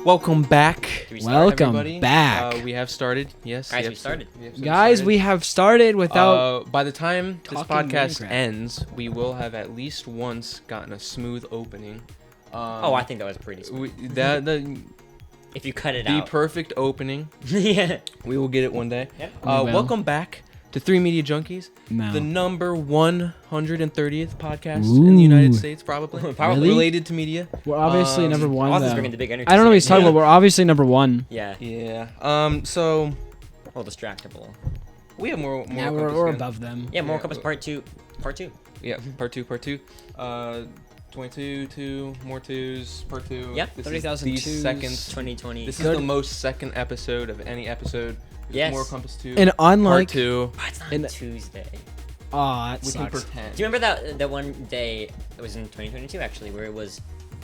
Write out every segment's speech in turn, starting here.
Welcome back. Welcome back. We have started. Yes. Guys, we started. We have started without. By the time this talking podcast Minecraft. ends, we will have at least once gotten a smooth opening. I think that was pretty smooth. The If you cut it out. perfect opening. Yeah. We will get it one day. Yep. We will. Welcome back to Three Media Junkies, No. the number 130th podcast in the United Ooh. States, probably. Probably. Related to media. We're obviously Um, number one. Austin's Though. bringing the big energy. I don't know what he's today. talking about. We're obviously number one. Yeah. Yeah. So Well, distractible. we have more. Now Compass we're again. above them. Yeah, Moral Yeah. Compass Part 2. Yeah, part two. 22, 2, more twos, part 2. Yep, This 30,000 is the twos. second. 2020. This is Good. the most second episode of any episode. Yes. More Compass 2. And unlike, part 2. Oh, it's not in- Tuesday. that We can sucks. pretend. Do you remember that one day, it was in 2022 actually, where it was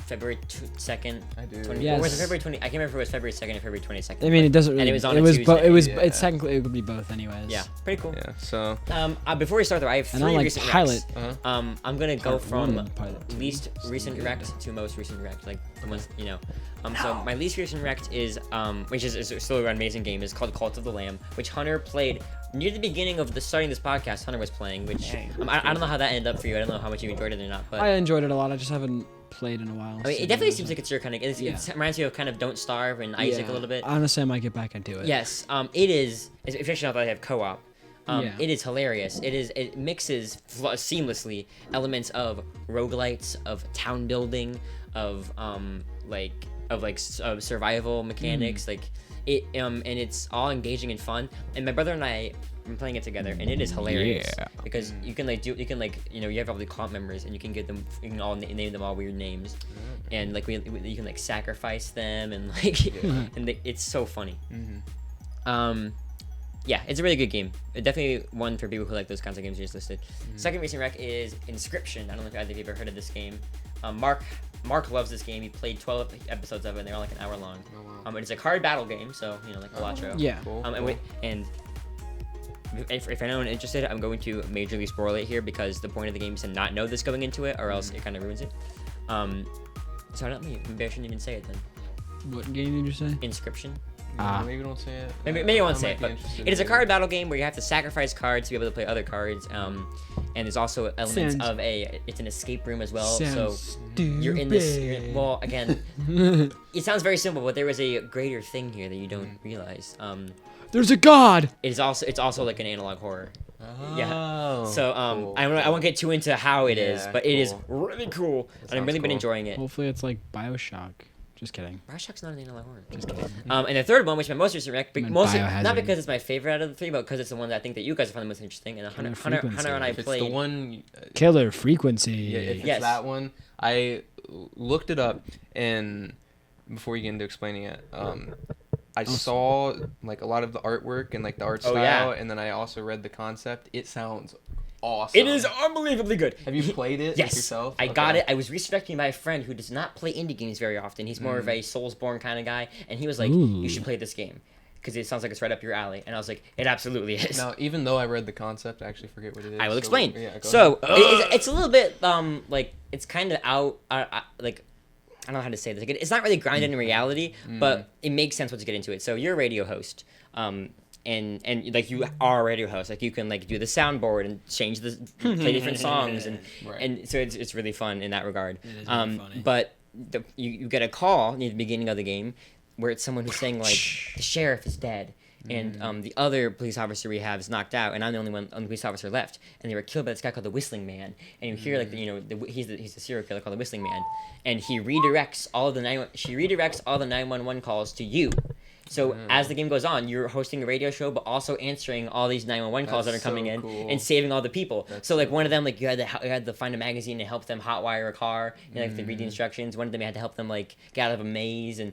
February 2nd? I do. 20, Yes. Or was it February 20? I can't remember if it was February 2nd or February 22nd. I mean, it doesn't And really. it was on it a was. Tuesday. It was. Yeah. It's technically it could be both, anyways. Yeah, pretty cool. Yeah, so. Before we start though, I have And three unlike recent pilot. recs. Uh-huh. I'm gonna go Part from one, pilot two. least recent direct to most recent direct, like the ones you know. So my least recent direct is which is still an amazing game, is called Cult of the Lamb, which Hunter played near the beginning of the starting this podcast. Hunter was playing, which I don't know how that ended up for you. I don't know how much you enjoyed it or not, but I enjoyed it a lot. I just haven't played in a while. I mean, so it definitely there's- seems like it's your kind of. It Yeah. reminds me of kind of Don't Starve and Isaac a little bit. Honestly, I might get back into it. Yes, it is. Especially now that I have co-op. Yeah. It is hilarious. It mixes seamlessly elements of roguelites, of town building, of survival mechanics. Like it and it's all engaging and fun. And my brother and I been playing it together, and it is hilarious. Yeah. Because you can you have all the clan members, and you can get them. You can all name them all weird names, and like you can like sacrifice them, and like it's so funny. Yeah, it's a really good game. Definitely one for people who like those kinds of games you just listed. Second recent rec is Inscription. I don't know if either of you have ever heard of this game. Mark loves this game. He played 12 episodes of it, and they're all like an hour long. Oh, wow. It's a card battle game, so like Elatro. Yeah. Cool. And if anyone interested, I'm going to majorly spoil it here because the point of the game is to not know this going into it, or else it kind of ruins it. So maybe I shouldn't even say it then. What game did you say? Inscription. Maybe don't say it. Maybe I won't say it, might be but interested it is a in card battle game where you have to sacrifice cards to be able to play other cards. And there's also elements Sounds- of it's an escape room as well. Sounds So you're in this. stupid. Well, again, it sounds very simple, but there is a greater thing here that you don't realize. There's a god. It's also like an analog horror. Yeah. Oh, So cool. I won't get too into how it is, Yeah, but it is cool. really cool, and I've really been cool. enjoying it. Hopefully, it's like BioShock. Just kidding. Bioshock's not an analog horror. Just kidding. And the third one, which is my most recent rec, meant mostly Biohazard. not because it's my favorite out of the three, but because it's the one that I think that you guys find the most interesting. And Killer Hunter and I If it's played. the one. Killer frequency. Yeah, if it's Yes. that one, I looked it up, and before you get into explaining it, I saw like a lot of the artwork and like the art Oh, style, yeah. and then I also read the concept. It sounds awesome. It is unbelievably good. Have you played it Yes, yourself? I got Okay. it. I was researching by a friend who does not play indie games very often. He's more of a Soulsborne kind of guy, and he was like, Ooh. "You should play this game because it sounds like it's right up your alley." And I was like, "It absolutely is." Now, even though I read the concept, I actually forget what it is. I will so- explain. Yeah, go So ahead. it's a little bit like it's kind of out like I don't know how to say this. Like, it's not really grounded in reality, but it makes sense once you get into it. So you're a radio host, and like you are a radio host. Like you can like do the soundboard and change play different songs, and Right. and so it's really fun in that regard. It is really funny. But you get a call near the beginning of the game where it's someone who's saying like the sheriff is dead. And the other police officer we have is knocked out, and I'm the only police officer left. And they were killed by this guy called the Whistling Man. And you hear like he's the serial killer called the Whistling Man, and he redirects all the 911 calls to you. So as the game goes on, you're hosting a radio show, but also answering all these 911 calls that are That's coming so in cool. and saving all the people. That's so like so one of them, like you had to find a magazine to help them hotwire a car, and like to read the instructions. One of them you had to help them like get out of a maze, and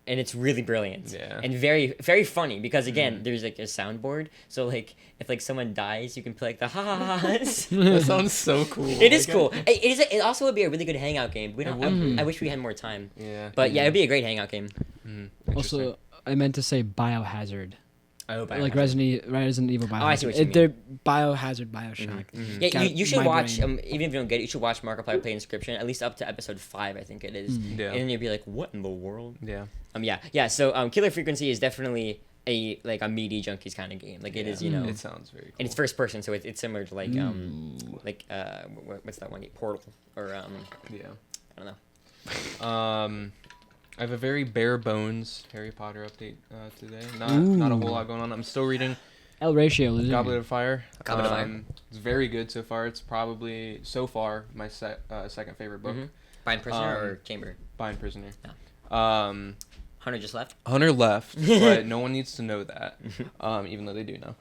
it's really brilliant. Yeah. And very very funny because again, there's like a soundboard. So like if like someone dies, you can play like the ha ha ha's. That sounds so cool. It is Like, cool. It also would be a really good hangout game. We don't. would be. I wish we had more time. Yeah. But yeah, it'd be a great hangout game. Interesting. Also, I meant to say Biohazard. Oh, like Biohazard. Resident Evil Biohazard. I see what you mean. They're Biohazard, Bioshock. Yeah, Got you should my watch. brain. Even if you don't get it, you should watch Markiplier Play Inscription at least up to episode 5, I think it is. Yeah. And then you'd be like, "What in the world?" Yeah. Yeah. So, Killer Frequency is definitely a Media Junkies kind of game. Like it is, you know, It sounds very cool. and it's first person, so it's similar to like what's that one game? Portal or Yeah. I don't know. I have a very bare bones Harry Potter update today. Not a whole lot going on. I'm still reading El Ratio. Is Goblet of Fire. Goblet of Fire. It's very good so far. It's probably so far my second favorite book. Bind Prisoner or Chamber? Bind Prisoner. Hunter just left. Hunter left, but no one needs to know that, even though they do know.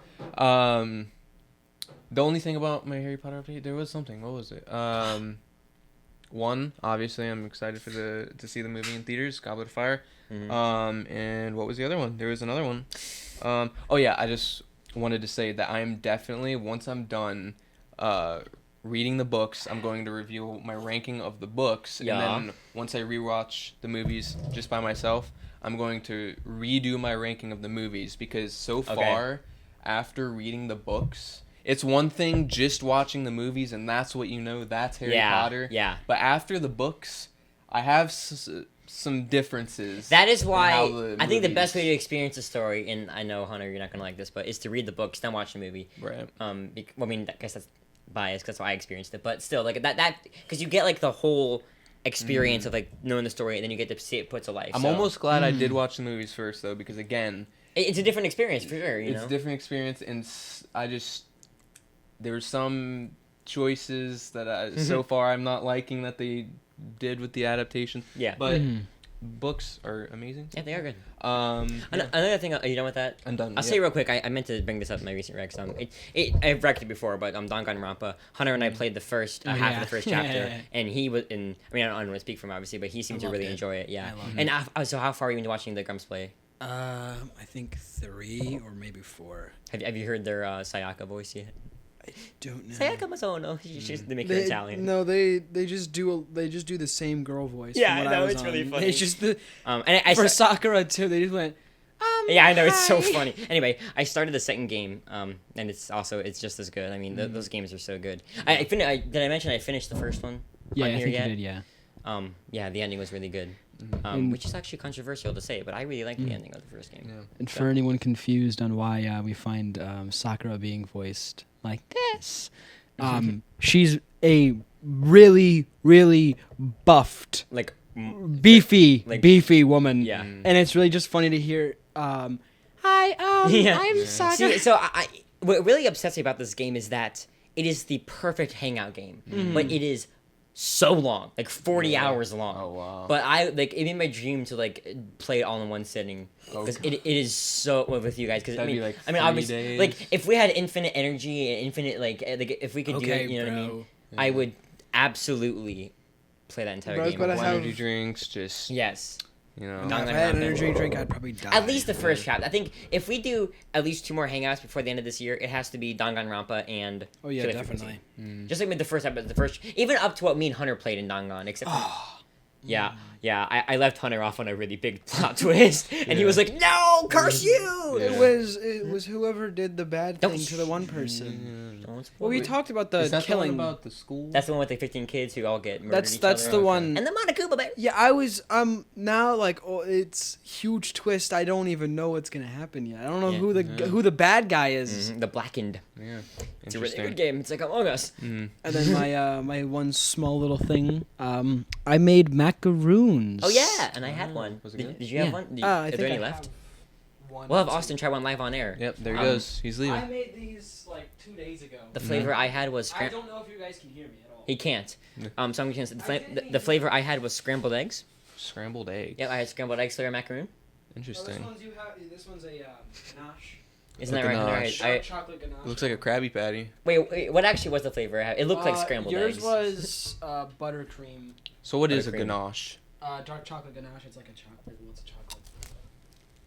The only thing about my Harry Potter update, there was something. What was it? One, obviously, I'm excited to see the movie in theaters, Goblet of Fire. And what was the other one? There was another one. Oh yeah, I just wanted to say that I'm definitely, once I'm done reading the books, I'm going to review my ranking of the books. Yeah. And then once I rewatch the movies just by myself, I'm going to redo my ranking of the movies, because so far, after reading the books, it's one thing just watching the movies and that's what you know, that's Harry Potter. Yeah. But after the books, I have some differences. That is in why how the I think the movies- best way to experience a story, and I know Hunter, you're not gonna like this, but is to read the books, then watch the movie. Right. I mean, I guess that's biased, 'cause that's how I experienced it, but still, like that, because you get like the whole experience of like knowing the story, and then you get to see it put to life. I'm so. almost glad I did watch the movies first, though, because again, It's a different experience for sure. You it's know. a different experience, and there were some choices that so far I'm not liking that they did with the adaptation. Yeah. But books are amazing. Yeah, they are good. Yeah. Another thing, are you done with that? I'm done. I'll say real quick. I meant to bring this up in my recent recs. I've wrecked it before, but Danganronpa. Hunter and I played the first half of the first chapter, and he was in. I mean, I don't want to speak for him obviously, but he seemed to really enjoy it. Yeah. I loved And so, how far are you into watching the Grumps play? I think 3 or maybe 4. Have you heard their Sayaka voice yet? I don't know. Sayaka Masono. They make it Italian. No, they just do the same girl voice. Yeah, from what I know, was it's really on. funny. It's just the And I for Sakura too. They just went. Yeah, I know, it's so hi. funny. Anyway, I started the second game, and it's just as good. I mean, those games are so good. Did I mention I finished the first one? Yeah, on I here think yet? you did. Yeah. Yeah, the ending was really good. Which is actually controversial to say, but I really liked the ending of the first game. Yeah. And for anyone confused on why we find Sakura being voiced like this, she's a really, really buffed, Like, beefy woman. Yeah. And it's really just funny to hear. Hi, Yeah. I'm Sakura. see, so what really upsets me about this game is that it is the perfect hangout game, but it is so long, like 40 hours long. Oh, wow. But it made my dream to play it all in one sitting, because it is so with you guys. Because That'd be, like, I mean, 3 obviously, days. like if we had infinite energy and infinite if we could do it, you know what I mean? I would absolutely play that entire Bro, game. but I have- Energy drinks, just Yes. you know. No, if I had an energy drink, I'd probably die. At least the first chapter. I think if we do at least 2 more hangouts before the end of this year, it has to be Danganronpa and Oh yeah, Killer definitely. Frequency. Just like with the first episode, even up to what me and Hunter played in Dangan, except for, yeah. I left Hunter off on a really big plot twist, and he was like, "No, curse you!" Yeah. It was whoever did the bad Don't thing to the one person. Don't spoil Well, we it. talked about Is the that killing. the one about the school? That's the one with the 15 kids who all get murdered. That's the one. And the Monokuma bear. Yeah, I was now like, oh, it's huge twist. I don't even know what's gonna happen yet. I don't know Yeah. who the bad guy is. The Blackened. Yeah. It's a really Interesting. good game. It's like Among Us. And then my one small little thing. I made macaroons. Oh yeah, and I had one. Was it Did, good? did you have Yeah. one? I Are think there any I left? have one. We'll have Austin try one live on air. Yep, there he Um, goes. He's leaving. I made these like 2 days ago. The flavor I had was I don't know if you guys can hear me at all. He can't. Yeah. So I'm gonna the flavor I had was scrambled eggs. Scrambled eggs. Yep, I had scrambled eggs, flavored macaroon. Interesting. This one's a ganache. Isn't A that right? ganache. Hunter? Chocolate ganache. Looks like a Krabby Patty. Wait, what actually was the flavor? It looked like scrambled yours eggs. was buttercream. So what is a Buttercream. ganache? Dark chocolate ganache. It's like a chocolate. What's a chocolate?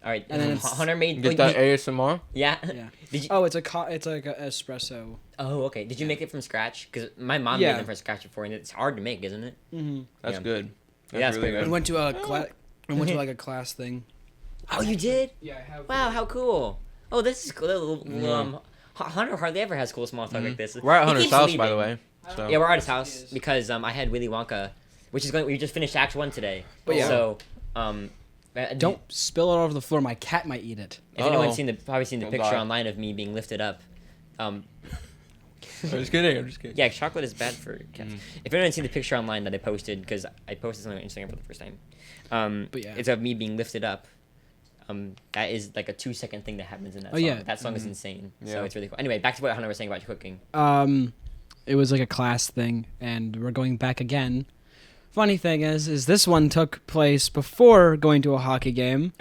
All right, And then it's- Hunter made. Get that ASMR? Yeah. Yeah. Did you? Oh, it's like a espresso. Oh, okay. Did you make it from scratch? Because my mom Yeah. made them from scratch before, and it's hard to make, isn't it? Mm-hmm. That's Yeah. good. Yeah, that's really pretty We good. went to a like a class thing. Oh, you did? Yeah, I have. Wow, how cool. Oh, this is cool. Hunter hardly ever has cool small talk like this. We're at He Hunter's keeps house, by the leaving. way. So. Yeah, we're at his house because I had Willy Wonka, which is going. We just finished Act 1 today. But yeah. So Don't spill it all over the floor. My cat might eat it. If anyone's probably seen the Don't picture die. online of me being lifted up. I'm just kidding. Yeah, chocolate is bad for cats. If anyone's seen the picture online that I posted, because I posted something on Instagram for the first time, But yeah. it's of me being lifted up. That is like a 2-second thing that happens in that Oh, song. yeah. That song is insane. So Yeah. it's really cool. Anyway, back to what Hunter was saying about cooking. It was like a class thing, and we're going back again. Funny thing is this one took place before going to a hockey game,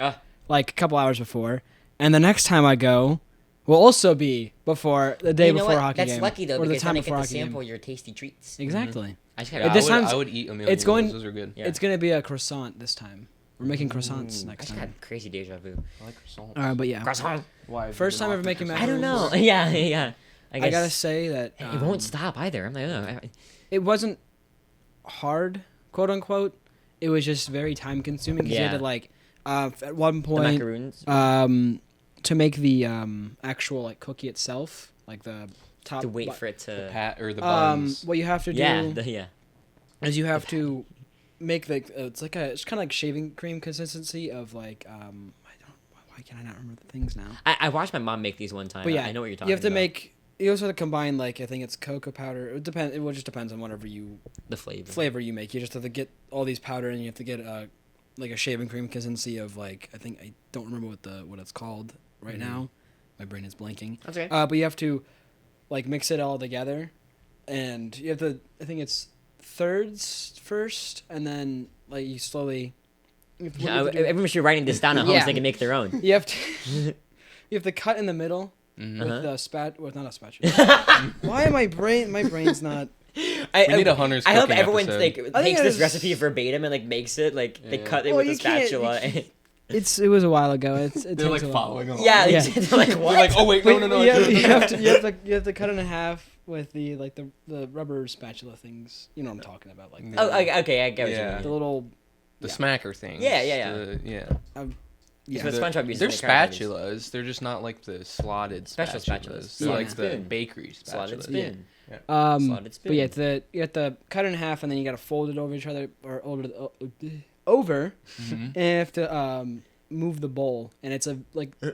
like a couple hours before, and the next time I go will also be before the day You know before what? hockey That's game. lucky though, or the because time then I get before to hockey game. sample your tasty treats. Exactly. I just Yeah, gotta. This time's- I would eat a million it's going- of those. Those are good. Yeah. It's gonna be a croissant this time. We're making croissants I next just time. had crazy deja vu. I like croissants. But yeah, Croissant. Why? First time ever making I don't know. Yeah. I guess I gotta say that it won't stop either. I'm like, oh, it wasn't hard, quote unquote. It was just very time consuming because you Yeah. had to like at one the point macaroons. to make the actual like cookie itself, like the top. To wait for it to. Pat or the buns. What you have to do Yeah. is you have to make the it's kind of like shaving cream consistency of like why can I not remember the things now? I watched my mom make these one time. But yeah, I know what you're talking about. You have to make. You also have to combine like I think it's cocoa powder. It depends. It just depends on whatever the flavor. flavor you make. You just have to get all these powder, and you have to get like a shaving cream consistency of like I don't remember what it's called right now. My brain is blanking. That's okay. But you have to like mix it all together, and you have to. I think it's thirds first, and then like you slowly. What you have to do- Everyone should be writing this down at home Yeah. so they can make their own. you have to. You have to cut in the middle Mhm. with the well, not a spatula. Why am my brain's not? We need a Hunter's I hope cooking everyone episode. like I think takes this it's- recipe verbatim and like makes it like they Yeah. cut it Well, with a you can't- you spatula. It was a while ago. It They're takes like a while. following along. Yeah, Yeah. they're like what? They're like, oh wait, no, no, no. You I have, should've you done have that. you have to cut it in half with the like the rubber spatula things. You know what I'm talking about, like Oh, okay, I get what Yeah. you the mean. little. The Yeah. smacker things. Yeah. Yeah. Yeah. It's what The- SpongeBob uses. They're in the Krabby Patties. spatulas. They're just not like the slotted Special spatulas. spatulas. They're Yeah. like the Spoon. bakery spatulas. Slotted Yeah. spoon. Slotted spoon. But yeah, you have to cut it in half, and then you got to fold it over each other or over, Mhm. and you have to move the bowl, and it's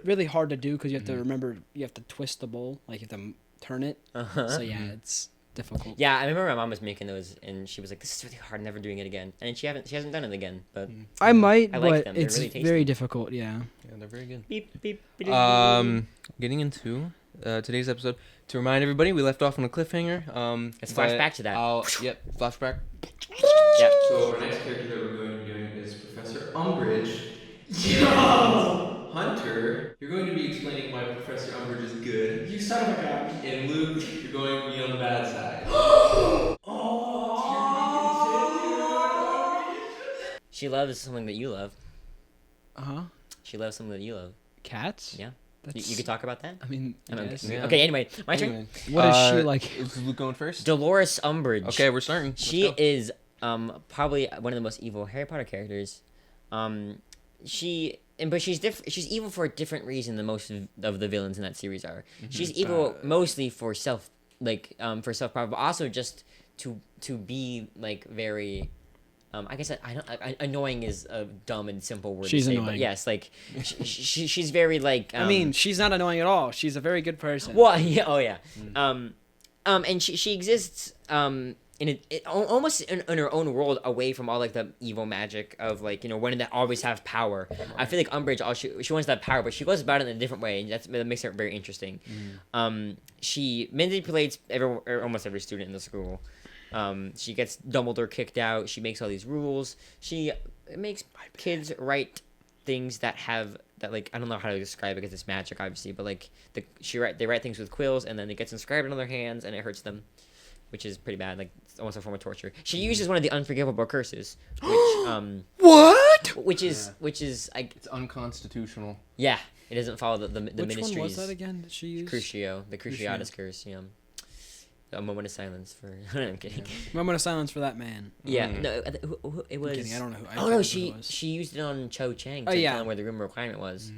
really hard to do because you have to remember you have to twist the bowl, like you have to turn it. Uh-huh. So yeah, it's difficult. Yeah, I remember my mom was making those, and she was like, "This is really hard, never doing it again." And she hasn't done it again. But I might, I like but them. They're it's really tasty. very difficult. Yeah. Yeah, they're very good. beep beep. beep, Getting into today's episode. To remind everybody, we left off on a cliffhanger. Let's flash but back to that. Yep, flashback. Yeah. So our next character that we're going to be doing is Professor Umbridge. Yo! Hunter, you're going to be explaining why Professor Umbridge is good. You son of a gun. And Luke, you're going to be on the bad side. She loves something that you love. Uh-huh. She loves something that you love. Cats? Yeah. You That's, could talk about that. I mean, I'm yes. kidding. Yeah. Okay. Anyway, my turn. Anyway, What is she like? Is Luke going first? Dolores Umbridge. Okay, we're starting. Let's She go. is probably one of the most evil Harry Potter characters. But she's different. She's evil for a different reason than most of the villains in that series are. She's evil mostly for self profit, but also just to be like very. I guess annoying is a dumb and simple word She's to say, annoying. but yes, like she's very like. I mean, she's not annoying at all. She's a very good person. well, yeah, oh yeah, and she exists almost in her own world, away from all like the evil magic of like women that always have power. I feel like Umbridge, she wants that power, but she goes about it in a different way, and that makes her very interesting. She manipulates almost every student in the school. She gets Dumbledore kicked out. She makes all these rules. She makes kids write things that like I don't know how to describe it because it's magic obviously, but like they write things with quills and then it gets inscribed on their hands and it hurts them, which is pretty bad. Like it's almost a form of torture. She uses one of the unforgivable curses, which What? which is like It's unconstitutional. yeah, it doesn't follow the Which ministry's one was that again that she used? Crucio, the Cruciatus curse. Yeah. A moment of silence for. I'm kidding. Moment of silence for that man. Yeah, Mm. no, it was. I'm kidding. I don't know. I Oh can't no, remember she who it was. she used it on Cho Chang to Oh, yeah. tell him where the room requirement was.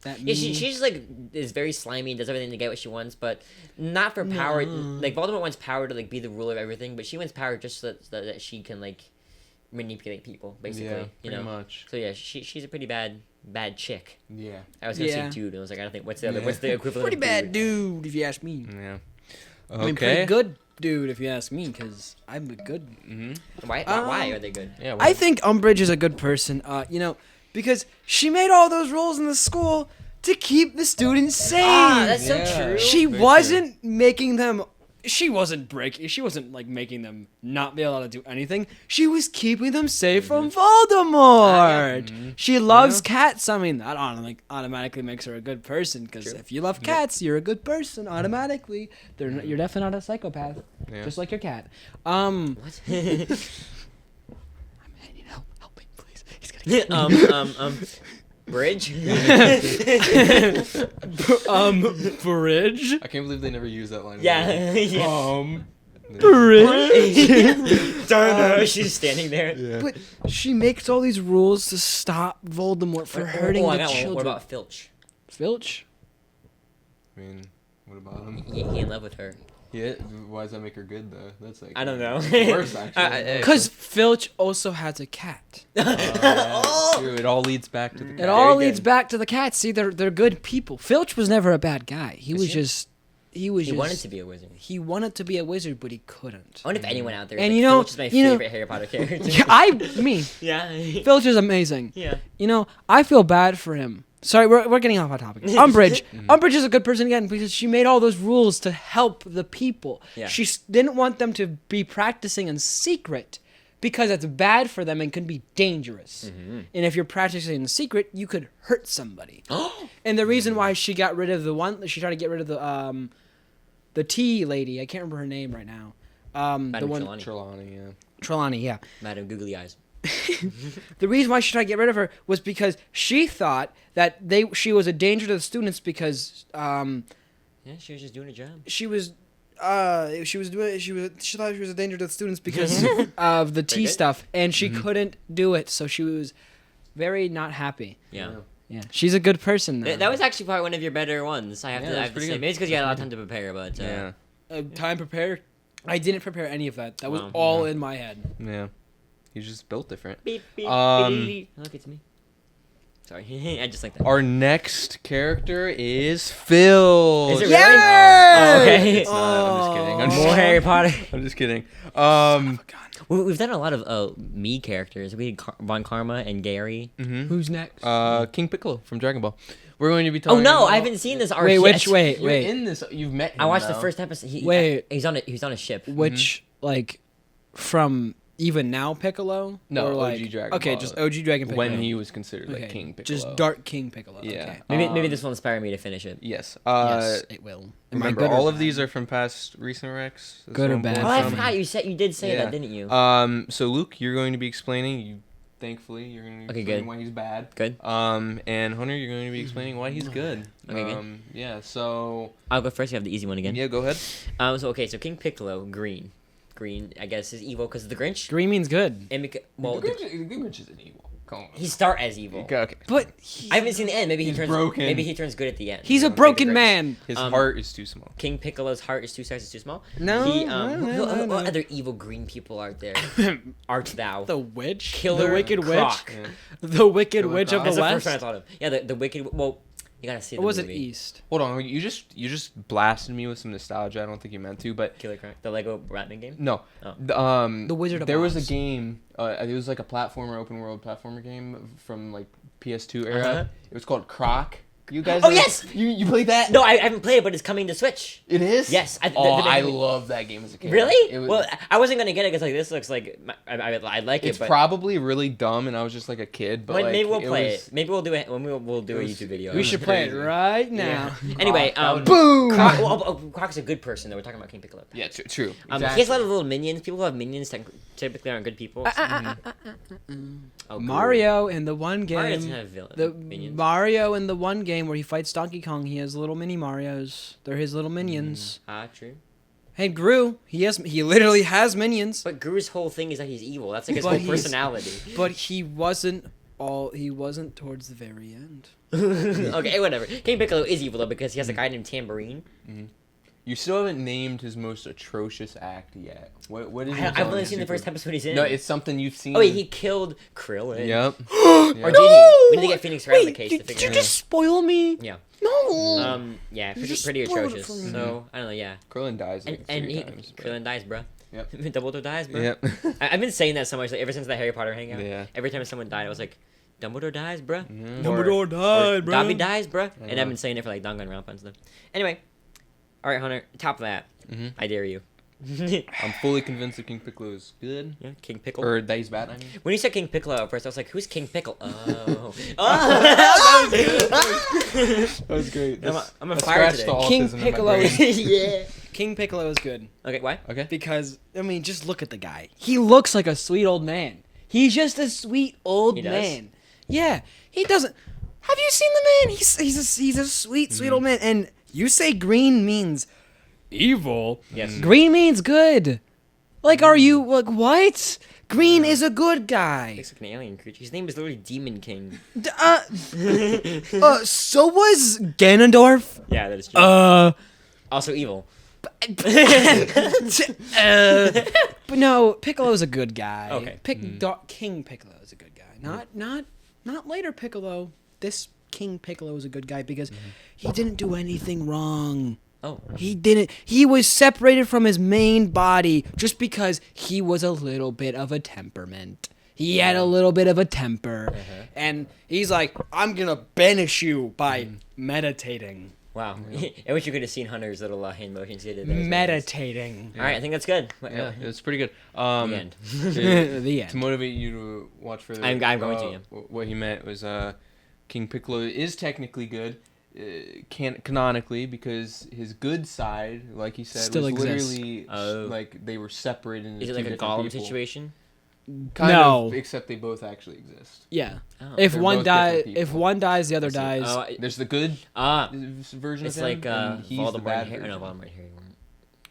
that Yeah, mean. she just like is very slimy and does everything to get what she wants, but not for power. Like Voldemort wants power to like be the ruler of everything, but she wants power just so that she can like manipulate people, basically. Yeah, you pretty know. much. So yeah, she's a pretty bad chick. Yeah. I was gonna Yeah. say dude, and I was like, I don't think what's Yeah. the equivalent. Pretty of bad dude, if you ask me. Yeah. Okay. I mean, pretty good dude, if you ask me, because I'm a good. Mm-hmm. Why are they good? Yeah. I think Umbridge is a good person. Because she made all those rules in the school to keep the students safe. That's so Yeah. true. She Very wasn't making them. She wasn't like making them not be able to do anything. She was keeping them safe from Voldemort. She loves cats. I mean, that automatically makes her a good person. Because if you love cats, you're a good person automatically. You're definitely not a psychopath, Yeah. just like your cat. What? Help me, please. He's gonna Bridge. Bridge. I can't believe they never used that line. Yeah. Bridge. She's standing there. Yeah. But she makes all these rules to stop Voldemort for hurting I the got one. children. What about Filch? Filch? I mean, what about him? He in love with her. Yeah. Why does that make her good though? That's like. I don't know. Worse actually. Because Filch also has a cat. True. It all leads back to the. It all good. leads back to the cat. See, they're good people. Filch was never a bad guy. He was he? just. He wanted to be a wizard. He wanted to be a wizard, but he couldn't. I wonder if anyone out there. And like, you know- Filch is my you know- favorite Harry Potter character. Yeah, me. Yeah. Filch is amazing. Yeah. I feel bad for him. Sorry, we're getting off our topic. Umbridge. Umbridge is a good person again because she made all those rules to help the people. Yeah. She didn't want them to be practicing in secret because it's bad for them and can be dangerous. And if you're practicing in secret, you could hurt somebody. And the reason why she got rid of she tried to get rid of the tea lady. I can't remember her name right now. Madame Trelawney. Trelawney. Yeah. Trelawney, yeah. Madame Googly Eyes. The reason why she tried to get rid of her was because she thought that she was a danger to the students because Yeah, she was just doing a job. she thought she was a danger to the students because of the tea good. stuff, and she couldn't do it, so she was very not happy. Yeah. Yeah, she's a good person though. That was actually probably one of your better ones. I have Yeah, to that was say. pretty Maybe good. it's because you had a lot of time to prepare, but Yeah. Time prepared. I didn't prepare any of that. That was Wow. all in my head. Yeah. He's just built different. Beep, beep, Um, beep. Look, it's me. Sorry, I just like that. Our next character is Phil. Is it really? Yes! Oh, okay. It's not. I'm just kidding. I'm just, More Harry Potter. I'm just kidding. We've done a lot of me characters. We had Von Karma and Gary. Who's next? King Piccolo from Dragon Ball. We're going to be talking. Oh no, about- I haven't seen this arc Wait, yet. You're wait. in this. You've met him. I watched the though. first episode. Wait. He's on a ship. Which like from even now Piccolo? No, or OG like, Dragon okay, Ball. just OG Dragon Piccolo. When he was considered like Okay, King Piccolo. just Dark King Piccolo. Yeah. Okay. Maybe this will inspire me to finish it. Yes. Yes, it will. Am I Remember, good or all of bad? these are from past recent Rex. That's Good or what I'm bad? pulling Oh, I from. forgot you did say that, didn't you? So Luke, you're going to be explaining. Thankfully, you're going to be Okay, explaining good. why he's bad. Good. And Hunter, you're going to be explaining why he's good. Okay, good. Yeah. So I'll go first. You have the easy one again. yeah, go ahead. So King Piccolo, green, I guess is evil because of the Grinch. Green means good. And well, the Grinch isn't evil. Come on. he start as evil. Okay. But I haven't seen the end. Maybe he He's turns broken. Maybe he turns good at the end. he's a like the broken Grinch. man. His Um, heart is too small. King Piccolo's heart is 2 sizes too small. No, He, no. what other evil green people are there? Art thou? The witch, Killer the wicked Croc. witch, Yeah. the wicked Killer witch of Croc. the That's the first west. one I thought of. Yeah, the wicked. Well, you gotta see the Or was it movie. east? Hold on, you just blasted me with some nostalgia. I don't think you meant to, but Killer Croc, the Lego Batman game. no. Oh. The Wizard of There was Oz. a game. It was like a platformer, open world platformer game from like PS2 era. Uh-huh. It was called Croc. You guys? Oh, ever- yes! You played that? No, I haven't played it, but it's coming to Switch. It is. Yes, the I big- love that game as a kid. Really? It was, Well, I wasn't gonna get it because like this looks like I like it's it, but probably really dumb, and I was just like a kid. But Well, like, maybe we'll play was- it. Maybe we'll do it when we'll do a was- YouTube video. We should play it crazy. right now. Anyway, That would- Boom. Croc's a good person though. We're talking about King Piccolo. Yeah, true. He has a lot of little minions. People who have minions typically aren't good people. Oh, cool. Mario in the one Mario doesn't game, have the minions. Mario in the one game where he fights Donkey Kong, he has little mini Marios. They're his little minions. True. Hey, Gru, he literally has minions, But Gru's whole thing is that he's evil. That's like his But whole he's- personality. but he wasn't He wasn't towards the very end. Okay, whatever. King Piccolo is evil though because he has a guy named Tambourine. You still haven't named his most atrocious act yet. What is? I've only seen the first episode he's in. No, it's something you've seen. Oh wait, he killed Krillin. Yep. Or did he? We need to get Phoenix around the case to Did figure you it out. just spoil me? Yeah. No. Yeah, You just pretty spoiled it atrocious. for me. So I don't know. Yeah. Krillin dies like And three he, times. but- Krillin dies, bro. Yep. Dumbledore dies, bro. Yep. I've been saying that so much, like, ever since the Harry Potter hangout. Yeah. Every time someone died, I was like, Dumbledore dies, bro. Dumbledore died, bro. Dobby dies, bro. And know. I've been saying it for like Danganronpa and stuff. Anyway, all right, Hunter, top that. Mhm. I dare you. I'm fully convinced that King Piccolo is good. Yeah, King Pickle. Or that he's bad, I mean. When you said King Piccolo at first, I was like, who's King Pickle? Oh. That was good. That was great. I'm a fire today. King Piccolo is Yeah. King Piccolo is good Okay, why? Okay. because I mean, just look at the guy. He looks like a sweet old man. He's just a sweet old He does? man. Yeah, he doesn't. Have you seen the man? He's a sweet old man. And you say green means evil. Yes. Green means good. Like, are you like what? Green is a good guy. Looks like an alien creature. His name is literally Demon King. So was Ganondorf. Yeah, that is true. Also evil. But no, Piccolo's a good guy. Okay. King Piccolo is a good guy. Not later Piccolo. This King Piccolo is a good guy because he didn't do anything wrong. Oh. He didn't. He was separated from his main body just because he was a little bit of a temperament. He had a little bit of a temper. And he's like, I'm going to banish you by meditating. Wow. I wish you could have seen Hunter's little hand motions he did there. Meditating. All right, I think that's good. Yeah, it's pretty good. The end. The end. To motivate you to watch further. I'm going to, yeah. What he meant was King Piccolo is technically good, canonically, because his good side, like he said, Still was exists. literally Oh. like they were separated into Is it two like a different Gollum people. situation? Kind No. of, except they both actually exist. Yeah. Oh. If They're one both dies, different if people. one dies, the other dies. Oh, There's the good version it's of him, like and he's the Voldemort bad and Harry. version. No, Voldemort and Harry weren't.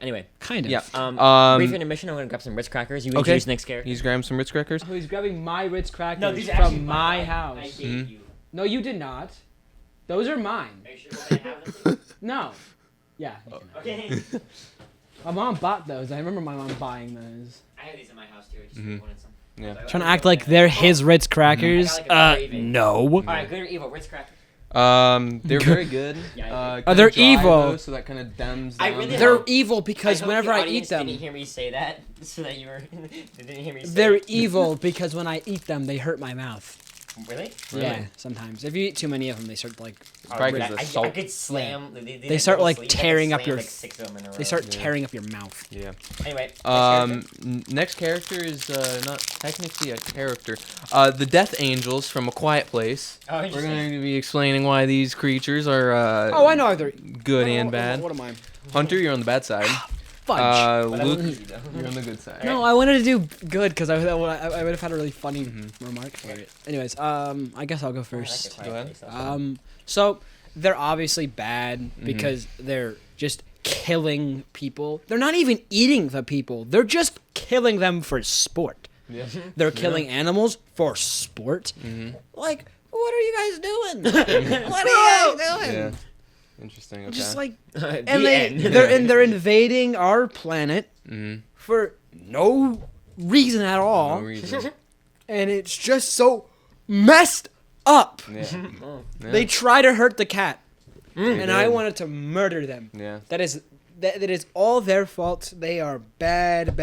Anyway, Kind of. Yeah. brief intermission. I'm gonna grab some Ritz crackers. You Okay. introduce next character. He's grabbing some Ritz crackers. Oh, he's grabbing my Ritz crackers No, these are actually from mine. my house. I gave you. No, you did not. Those are mine. Are you sure we're gonna have them? No. Yeah. Okay. My mom bought those. I remember my mom buying those. I have these in my house too. I just Mhm. wanted some. Yeah. Trying to act like they're his Ritz crackers. I got like a craving. No. All right, good or evil? Ritz crackers. They're very good. Yeah, Oh, they're kinda dry, evil. though, so that kind of dems I down really the- They're hope- evil because hope whenever the I audience eat them, didn't hear me say that, so that you were. They didn't hear me say. they're it. evil because when I eat them, they hurt my mouth. Really? Yeah, sometimes. If you eat too many of them, they start like Probably I, 'cause of I salt. could slam. They start, like, tearing up your- Like 6 of them in a row. they start Yeah. tearing up your mouth. Yeah. Anyway. Next character is not technically a character. The Death Angels from A Quiet Place. Oh, We're interesting. going to be explaining why these creatures are Oh, I know either. good and bad. What am I? Hunter, you're on the bad side. Fudge. But that Luke, wasn't easy, though. you're on the good side. No, I wanted to do good because I would have had a really funny remark for it. Anyways, I guess I'll go first. Go ahead. So they're obviously bad because they're just killing people. They're not even eating the people. They're just killing them for sport. Yeah. They're killing animals for sport. Like, what are you guys doing? What are you guys doing? Yeah. Interesting. Okay. Just like, The and end. they're invading our planet Mhm. for no reason at all. No reason. And it's just so messed up. Yeah. Yeah. They try to hurt the cat, They and I did. wanted to murder them. Yeah. That is all their fault. They are bad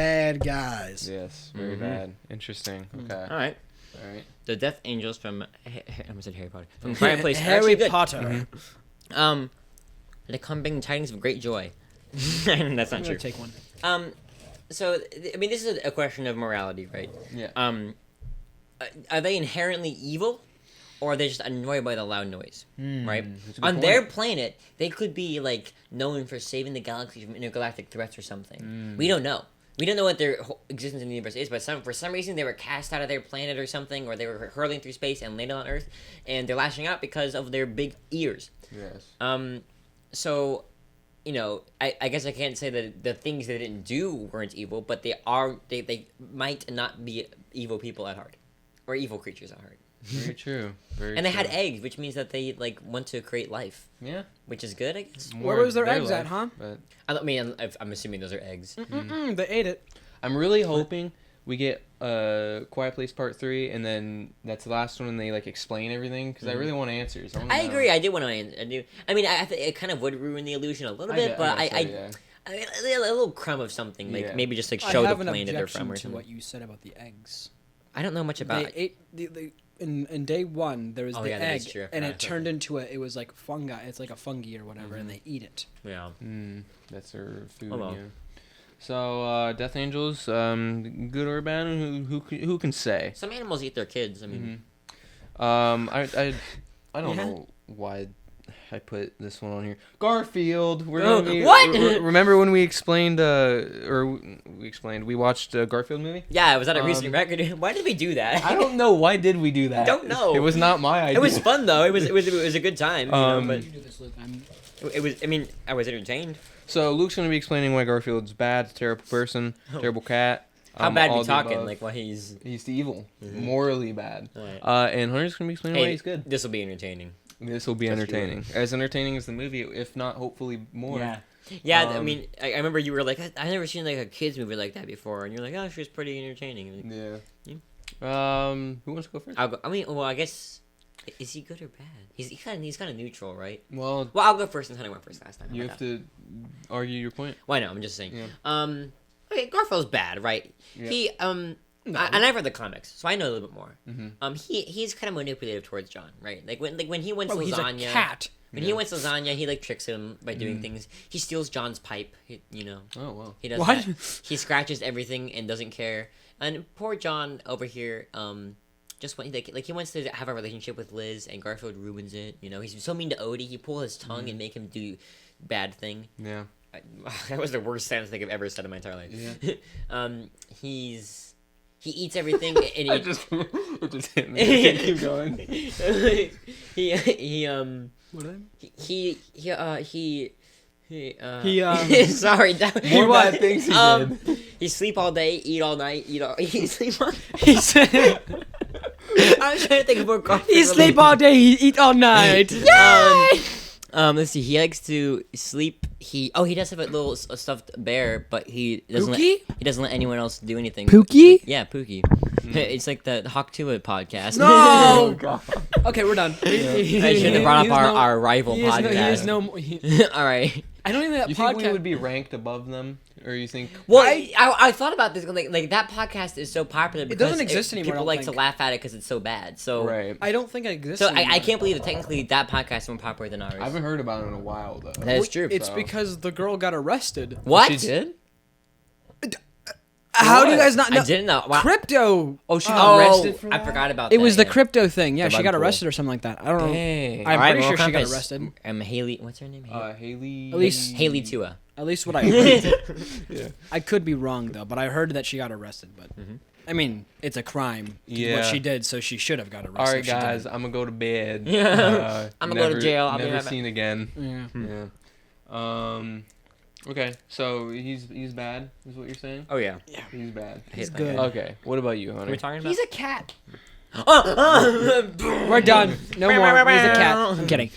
guys. Yes. Very bad. Interesting. Okay. All right. All right. The Death Angels from I almost said Harry Potter. From Quiet Place. are Harry actually good. Potter. They come bringing tidings of great joy. That's not I'm true. gonna take one. So I mean, this is a question of morality, right? Yeah. Are they inherently evil, or are they just annoyed by the loud noise? Right. That's a good On point. their planet, they could be like known for saving the galaxy from intergalactic threats or something. We don't know. We don't know what their existence in the universe is, but for some reason they were cast out of their planet or something, or they were hurling through space and landed on Earth, and they're lashing out because of their big ears. Yes. So, you know, I guess I can't say that the things they didn't do weren't evil, but they might not be evil people at heart, or evil creatures at heart. Very true. Very And they had true. eggs, which means that they like want to create life, Yeah. which is good, I guess. Where was their eggs at, life, huh? But I mean, I'm assuming those are eggs. They ate it. I'm really hoping we get Quiet Place Part 3, and then that's the last one, and they like explain everything because I really want answers. wanna I know. agree. I do want to. I do. I mean, I think it kind of would ruin the illusion a little bit, but guess so, yeah. I mean, a little crumb of something, like Yeah. maybe just like I show the have an planet they're objection from or to something. what you said about the eggs. I don't know much about. They ate in day one. There was Oh, the yeah, that is egg, true. I and forgot. it turned into it was like fungi. It's like a fungi or whatever, and they eat it. Yeah. That's their food. Oh, well. Yeah. So Death Angels, good or bad? Who can say? Some animals eat their kids. I mean, I don't Yeah. know why I put this one on here. Garfield. We're Oh, gonna be, what? Remember when we explained we watched a Garfield movie? yeah, it was that a recent record? Why did we do that? I don't know. Why did we do that? I don't know. It was not my idea. It was fun though. It was a good time. You know, but You do this, Luke. it was. I mean, I was entertained. So Luke's gonna be explaining why Garfield's bad, terrible person, terrible cat. How bad all we the talking? above. Like why he's. He's evil, morally bad. Alright. And Hunter's gonna be explaining why Hey, he's good. this will be entertaining. This will be Just entertaining, as entertaining as the movie, if not hopefully more. Yeah, I Um, mean, I remember you were like, I never seen like a kids movie like that before, and you're like, oh, she was pretty entertaining. Yeah. Who wants to go first? I'll go. I mean, well, I guess is he good or bad? He's kind of neutral, right? Well, Well, I'll go first since Hunter went first last time. How you about have to argue your point. Why not? I'm just saying. Yeah. Okay, Garfield's bad, right? Yeah. He and I've read the comics, so I know a little bit more. Mm-hmm. He's kind of manipulative towards John, right? Like when he wins Oh, he's lasagna. a cat. When he wins lasagna, he like tricks him by doing things. He steals John's pipe. Oh well. He does What? that. He scratches everything and doesn't care. And poor John over here, just want like he wants to have a relationship with Liz, and Garfield ruins it. You know, he's so mean to Odie. He pull his tongue and make him do bad thing. Yeah. That was the worst sentence I think I've ever said in my entire life. Yeah. He eats everything and he It just hit me. Keep going. Sorry, that More bad things he did. he sleep all day, eat all night, he sleep all. He said I'm trying to think of more coffee. he sleep all day, he eat all night. Let's see. He likes to sleep. He does have a little stuffed bear, but he doesn't. Pookie? He doesn't let anyone else do anything. Pookie? Yeah, Pookie. It's like the Hawk Tuah podcast. No. God. Okay, we're done. I shouldn't have brought up our rival podcast. He is no more. All right. I don't even think You that think we podcast. would be ranked above them, or you think? Well, I thought about this. Like that podcast is so popular because doesn't exist anymore, I People don't like to think. laugh at it because it's so bad. So Right. I don't think it exists. So anymore. I can't believe that technically that podcast is more popular than ours. I haven't heard about it in a while though. That is true. It's So- because the girl got arrested. What? She did? How do you what? guys not know? I didn't know. Wow. Crypto. Oh, she got arrested for I that? forgot about It that. was the yeah. crypto thing. Yeah, The she got bug arrested or something like that. I don't know. Dang. I'm All right, pretty sure well, she got compass. arrested. Haley. What's her name? Haley. At least- Haley Tua. At least what I Yeah. I could be wrong though, but I heard that she got arrested. But I mean, it's a crime. Yeah. What she did, so she should have got arrested. All right, if she guys, didn't. I'm gonna go to bed. Yeah. I'm gonna go to jail. I'll be never right back. seen again. Yeah. Yeah. Okay, so he's bad, is what you're saying? Oh yeah. He's bad. I hate He's that good. guy. Okay, what about you, What are Hunter? we talking about? He's a cat. We're We're done. No more. He's a cat. I'm kidding.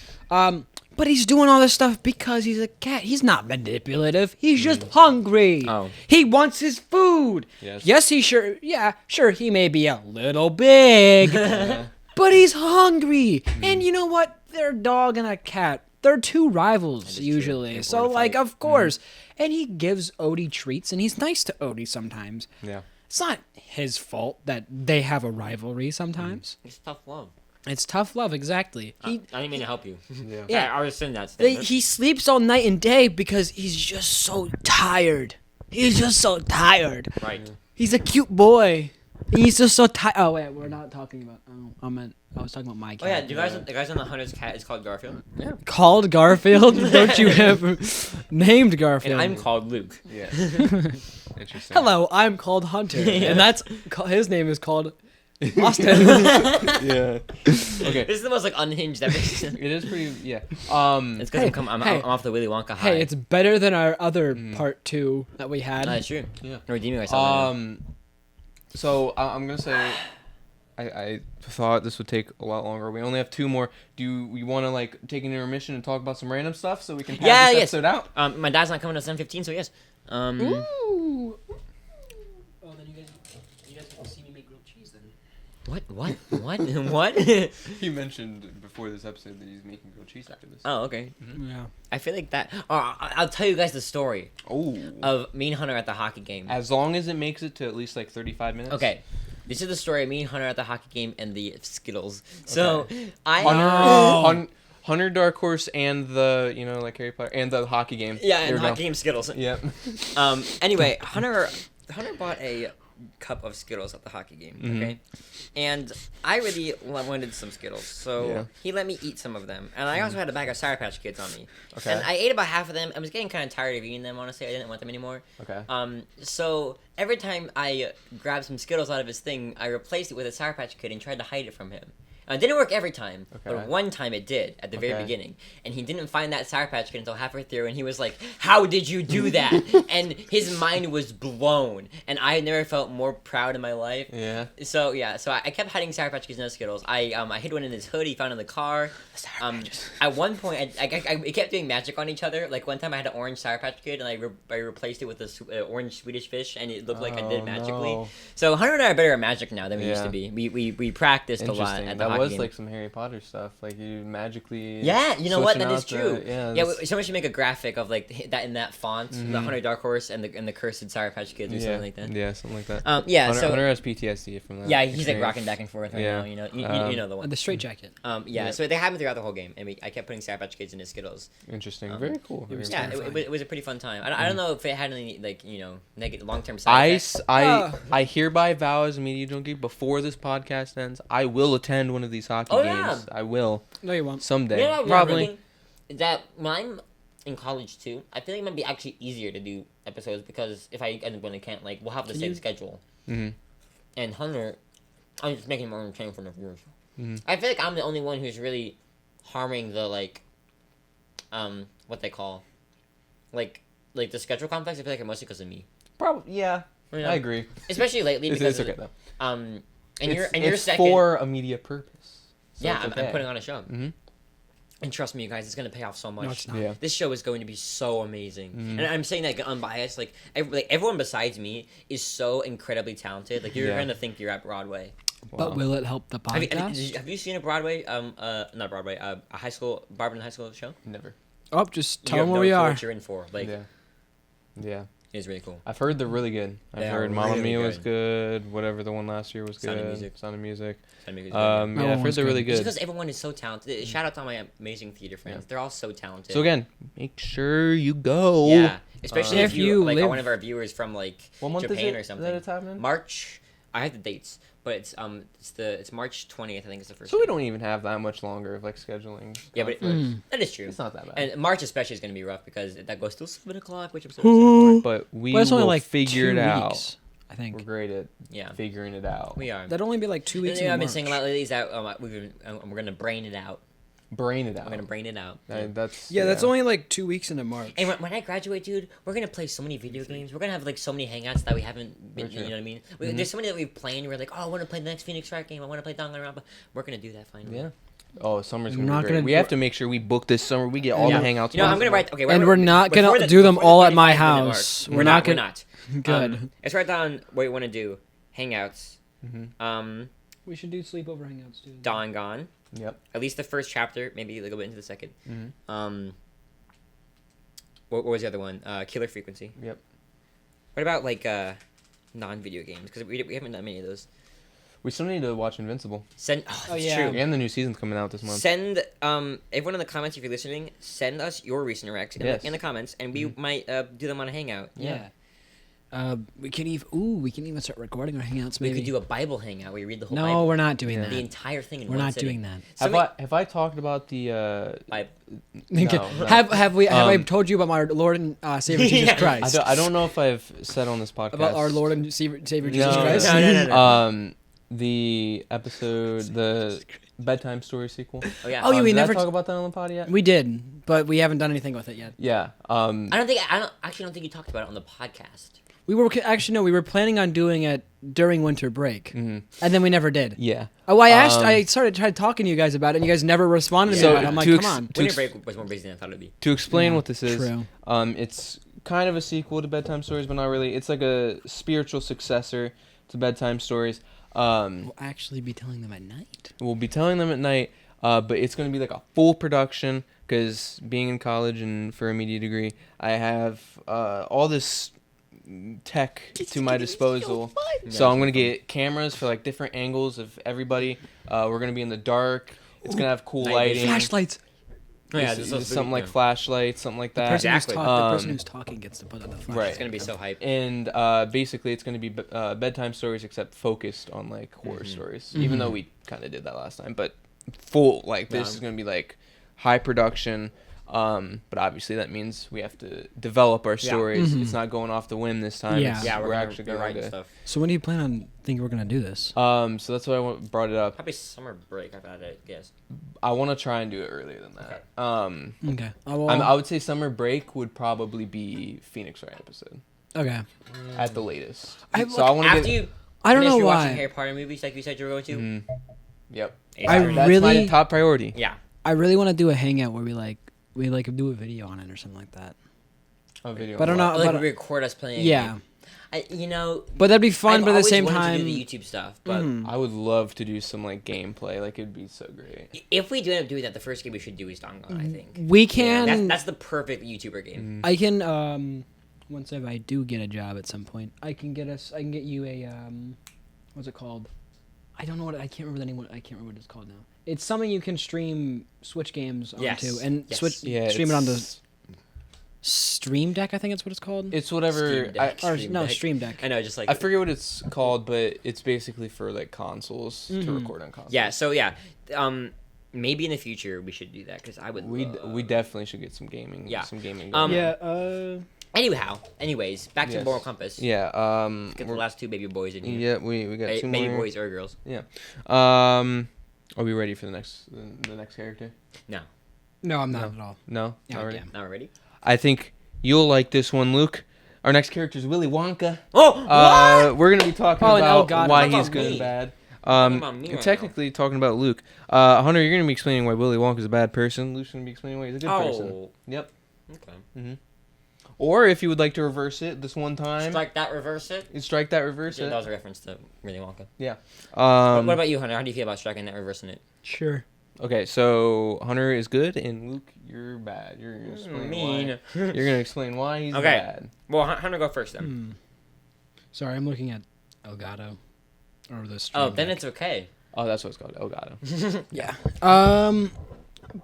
But he's doing all this stuff because he's a cat. He's not manipulative. He's just hungry. Oh. He wants his food. Yes. Yes, he sure. Yeah, sure. He may be a little big, but he's hungry. And you know what? They're a dog and a cat. They're two rivals usually. They're So born to like, fight. of course. And he gives Odie treats, and he's nice to Odie sometimes. Yeah. It's not his fault that they have a rivalry sometimes. It's tough love. It's tough love, exactly. I didn't mean to help you. Yeah. Yeah. I was saying that. Statement. He sleeps all night and day because he's just so tired. He's just so tired. Right. He's a cute boy. He's just so tired. Oh wait, we're not talking about. Oh, I was talking about my cat. Oh yeah, the guys on the Hunter's cat is called Garfield, Called Garfield? Don't you ever named Garfield? and I'm called Luke. Yeah. Interesting. Hello, I'm called Hunter, and his name is called Austin. Yeah. Okay. This is the most like unhinged episode. It is pretty. Yeah. It's because I'm hey. off the Willy Wonka high. Hey, it's better than our other part 2 that we had. That's true. Yeah. I'm redeeming myself. So I'm gonna say, I thought this would take a lot longer. We only have 2 more. Do we want to like take an intermission and talk about some random stuff so we can pass this episode out? My dad's not coming to 7:15, so yes. Ooh. Oh, then you guys will see me make grilled cheese then. What? He mentioned before this episode that he's making grilled cheese after this. Oh, okay. Yeah. I feel like that. I'll tell you guys the story Oh. of me and Hunter at the hockey game. As long as it makes it to at least like 35 minutes. Okay. This is the story of me and Hunter at the hockey game and the Skittles. So, Hunter Dark Horse and the, like Harry Potter and the hockey game. Yeah, They and were down. hockey game Skittles. Yep. Anyway, Hunter bought a cup of Skittles at the hockey game, okay? And I really wanted some Skittles, so he let me eat some of them. And I also had a bag of Sour Patch Kids on me. Okay. And I ate about half of them. I was getting kind of tired of eating them, honestly. I didn't want them anymore. Okay. So every time I grabbed some Skittles out of his thing, I replaced it with a Sour Patch Kid and tried to hide it from him. It didn't work every time, but one time it did at the very beginning. And he didn't find that Sour Patch Kid until halfway through, and he was like, "How did you do that?" And his mind was blown. And I had never felt more proud in my life. Yeah. So I kept hiding Sour Patch Kids and Skittles. I hid one in his hood. He found in the car. At one point, I kept doing magic on each other. Like one time, I had an orange Sour Patch Kid, and I replaced it with a orange Swedish fish, and it looked like I did magically. No. So Hunter and I are better at magic now than we used to be. We practiced a lot at the That hockey was game. like some Harry Potter stuff. Like you magically. Yeah, you know what? That is switching true. out Someone should make a graphic of like that in that font, the Hunter Dark Horse and the cursed Sour Patch Kids or something like that. Yeah, something like that. Hunter has PTSD from that. Yeah, he's like experience. rocking back and forth right now. You know the one. The straight jacket. So they happened throughout the whole game, and I kept putting Sour Patch Kids in his Skittles. Interesting. Very cool. Yeah, it was a pretty fun time. I don't know if it had any negative long-term side effects. I hereby vow as a Media Junkie before this podcast ends, I will attend one of these hockey games. Yeah. I will No, you won't. someday. You know what I was Probably. thinking? That when I'm in college too, I feel like it might be actually easier to do episodes because if I end up when I can't, we'll have the same schedule. Mm-hmm. And Hunter, I'm just making more entertaining for the viewers. Mm-hmm. I feel like I'm the only one who's really harming the what they call, like the schedule conflicts. I feel like it's mostly because of me. Probably. Yeah. You know? I agree. Especially lately because It's okay though. and It's you're second. for a media purpose. So Yeah, it's I'm okay. putting on a show. Mm-hmm. And trust me, you guys, it's gonna pay off so much. No, it's not. Yeah. This show is going to be so amazing, Mm-hmm. and I'm saying that unbiased. Everyone besides me is so incredibly talented. Like you're Yeah. gonna think you're at Broadway. But will it help the podcast? Have you seen a Broadway? Not Broadway. A high school Barber in high school show. Never. Oh, just You tell have them no where we clue are. What you're in for. Yeah. It's really cool. I've heard they're really good. I've They are heard Mamma really Mia was good. good. Whatever the one last year was Sound of good. Music. Sound of Music. Sound of Music is Yeah, one I've heard was they're really good. Just good. because everyone is so talented. Shout out to all my amazing theater friends. They're all so talented. So again, make sure you go. Yeah, especially if If you you are live- one of our viewers from What month Japan is it or something. that it's happening? March. I have the dates, but it's March 20th. I think is the first. So we one. don't even have that much longer of scheduling. Yeah, but conflicts. that is true. It's not that bad. And March especially is going to be rough because that goes till 7:00, which I'm so excited for. But we Well, it's only will like figure 2 it out. weeks, I think. We're great at Yeah, figuring it out. we are. That'd only be like 2 The weeks. thing in I've been March. saying a lot lately is that we're going to brain it out. Brain it out. We're going to brain it out. That's Yeah, that's only like 2 weeks into March. And when I graduate, dude, we're gonna play so many video games. We're gonna have so many hangouts that we haven't been. Very You true. know what I mean? There's so many that we've planned. We're like, oh, I want to play the next Phoenix Wright game. I want to play Danganronpa. We're gonna do that finally. Yeah. Oh, summer's We're gonna not be great. gonna We have to make sure we book this summer. We get all Yeah. the hangouts. You know, I'm gonna possible. write. Okay, And we're not gonna do them all at my house. We're not. We're gonna- not. Good. Let's write down what we want to do. Hangouts. Mm-hmm. We should do sleepover hangouts too. Dangan. Yep. At least the first chapter, maybe a little bit into the second. Mm-hmm. What was the other one? Killer Frequency. Yep. What about non-video games? Because we haven't done many of those. We still need to watch Invincible. That's yeah. true. And the new season's coming out this month. Send everyone in the comments if you're listening. Send us your recent recs Yes. in the comments, and we might do them on a hangout. Yeah. We can even start recording our hangouts. We Maybe could do a Bible hangout where you read the whole No, Bible. we're not doing Yeah. that. The entire thing in We're one not sitting. doing that. Have I talked about the Bible. Okay. no. Have I Um, told you about our Lord and Savior Jesus Yeah. Christ? I don't know if I've said on this podcast About our Lord and Savior Jesus No, Christ. No. The episode, the bedtime story sequel. Oh yeah. Oh, yeah, we did never I talk about that on the pod yet? We did, but we haven't done anything with it yet. Yeah. I don't actually don't think you talked about it on the podcast. We were actually no, we were planning on doing it during winter break, Mm-hmm. and then we never did. Yeah. Oh, I tried talking to you guys about it, and you guys never responded to So me about it. I'm like, to come on. Winter Break was more busy than I thought it'd be. To explain Yeah, what this is, true. it's kind of a sequel to Bedtime Stories, but not really. It's like a spiritual successor to Bedtime Stories. We'll actually be telling them at night. We'll be telling them at night, but it's going to be like a full production because being in college and for a media degree, I have all this tech to my disposal. So I'm going to get cameras for like different angles of everybody. We're going to be in the dark. It's going to have cool Night lighting. vision. Flashlights. Oh, yeah, It's this was something like yeah. flashlights, something like that. Exactly. The person who's talking gets to put on the flash. Right. It's gonna be so hype. And basically, it's going to be bedtime stories, except focused on like horror stories. Even though we kind of did that last time, but full like this is going to be like high production. But obviously, that means we have to develop our stories. It's not going off the whim this time. Yeah. It's, Yeah, we're actually going going to to. stuff. So when do you plan on think we're gonna do this? So that's why brought it up. Probably summer break. I've had it. Guess. I want to try and do it earlier than that. Okay. I would say summer break would probably be Phoenix Wright episode Okay. at the latest. I- So I want to After get. you. I don't finish know your why. watching Harry Potter movies like you said you were going to. Yep. I That's my really- top priority. Yeah. I really want to do a hangout where we do a video on it or something like that. A video. But I don't on know. Like but- record us playing. a yeah. game. But that'd be fun. I've But at the always same wanted time, to do the YouTube stuff. But Mhm. I would love to do some like gameplay. Like it'd be so great. if we do end up doing that, the first game we should do is Dangan. I think. we can. That's the perfect YouTuber game. I can. Once if I do get a job at some point, I can get you a what's it called? I don't know what I can't remember the name. I can't remember what it's called now. It's something you can stream Switch games onto Yes. and Yes. switch Yeah, stream it onto it's- Stream Deck. I think that's what it's called. It's whatever. Stream Deck. Or, Stream no, Deck. Stream Deck. I know, just like I forget what it's called, but it's basically for like consoles to record on consoles. yeah. So yeah, maybe in the future we should do that because I would. We definitely should get some gaming. Yeah. Some gaming. Um, Going. Anyways, back to Yes. Moral Compass. Yeah. Get the last two baby boys in here. Yeah. We got two Baby more. boys or girls. Yeah. Are we ready for the next character? No, No, I'm not at all. No. Yeah, Not ready. okay. not ready. I think you'll like this one, Luke. Our next character is Willy Wonka. Oh, We're gonna be talking Oh, and about Elgato. why Talk he's about good me. and bad. about me right Technically talking about Luke. Hunter, you're gonna be explaining why Willy Wonka's a bad person. Luke's gonna be explaining why he's a good person. Oh, Yep. okay. Or if you would like to reverse it this one time, Strike that, reverse it. you strike that, reverse Yeah, it. that was a reference to Willy Wonka. Yeah. What about you, Hunter? How do you feel about striking that, reversing it? Sure. Okay, so Hunter is good, and Luke, you're bad. You're gonna explain why. You're gonna explain why he's Okay. bad. Well, Hunter, go first then. Sorry, I'm looking at Elgato or the Stream Oh, then Deck. it's okay. Oh, that's what it's called. Elgato. Yeah.